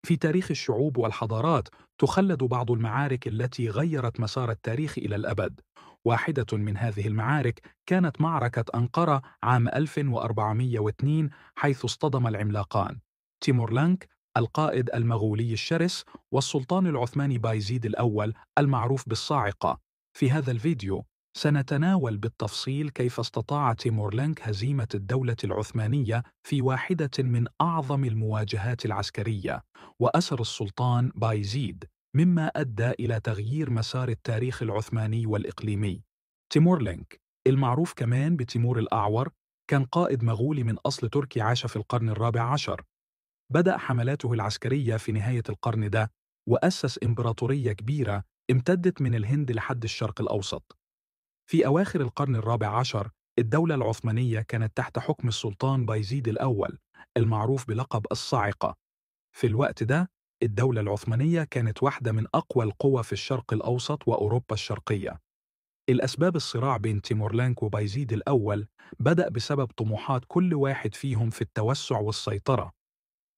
في تاريخ الشعوب والحضارات تخلد بعض المعارك التي غيرت مسار التاريخ إلى الأبد. واحدة من هذه المعارك كانت معركة أنقرة عام 1402، حيث اصطدم العملاقان تيمورلانك القائد المغولي الشرس والسلطان العثماني بايزيد الأول المعروف بالصاعقة. في هذا الفيديو سنتناول بالتفصيل كيف استطاع تيمورلانك هزيمة الدولة العثمانية في واحدة من أعظم المواجهات العسكرية، وأسر السلطان بايزيد، مما أدى إلى تغيير مسار التاريخ العثماني والإقليمي. تيمورلينك المعروف كمان بتيمور الأعور كان قائد مغولي من أصل تركي عاش في القرن الرابع عشر. بدأ حملاته العسكرية في نهاية القرن ده، وأسس إمبراطورية كبيرة امتدت من الهند لحد الشرق الأوسط. في أواخر القرن الرابع عشر الدولة العثمانية كانت تحت حكم السلطان بايزيد الأول المعروف بلقب الصاعقة. في الوقت ده الدولة العثمانية كانت واحدة من أقوى القوى في الشرق الأوسط وأوروبا الشرقية. الأسباب الصراع بين تيمورلانك وبايزيد الأول بدأ بسبب طموحات كل واحد فيهم في التوسع والسيطرة.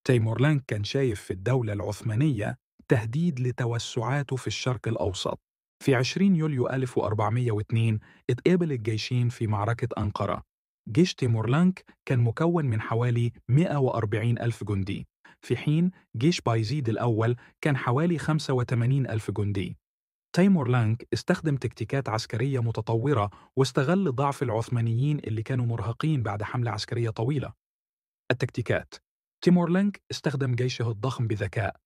تيمورلانك كان شايف في الدولة العثمانية تهديد لتوسعاته في الشرق الأوسط. في 20 يوليو 1402 اتقابل الجيشين في معركة أنقرة. جيش تيمورلانك كان مكون من حوالي 140 ألف جندي، في حين جيش بايزيد الأول كان حوالي 85 ألف جندي. تيمورلانك استخدم تكتيكات عسكرية متطورة واستغل ضعف العثمانيين اللي كانوا مرهقين بعد حملة عسكرية طويلة. التكتيكات: تيمورلينك استخدم جيشه الضخم بذكاء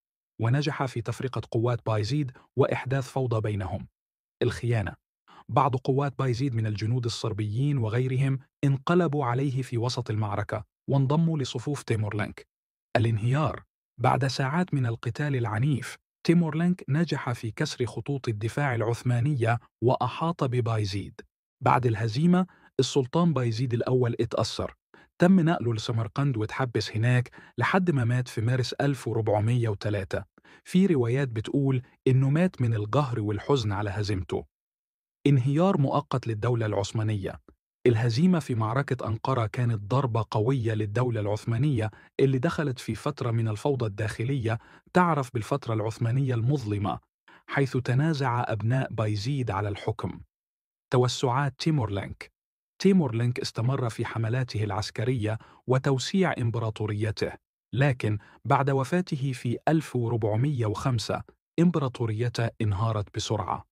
ونجح في تفرقة قوات بايزيد وإحداث فوضى بينهم. الخيانة: بعض قوات بايزيد من الجنود الصربيين وغيرهم انقلبوا عليه في وسط المعركة وانضموا لصفوف تيمورلينك. الانهيار: بعد ساعات من القتال العنيف تيمورلينك نجح في كسر خطوط الدفاع العثمانية وأحاط ببايزيد. بعد الهزيمة السلطان بايزيد الأول اتأثر، تم نقله لسمرقند واتحبس هناك لحد ما مات في مارس 1403. في روايات بتقول إنه مات من القهر والحزن على هزيمته. انهيار مؤقت للدولة العثمانية: الهزيمة في معركة أنقرة كانت ضربة قوية للدولة العثمانية اللي دخلت في فترة من الفوضى الداخلية تعرف بالفترة العثمانية المظلمة، حيث تنازع أبناء بايزيد على الحكم. توسعات تيمورلينك: تيمورلينك استمر في حملاته العسكرية وتوسيع إمبراطوريته، لكن بعد وفاته في 1405 إمبراطوريته انهارت بسرعة.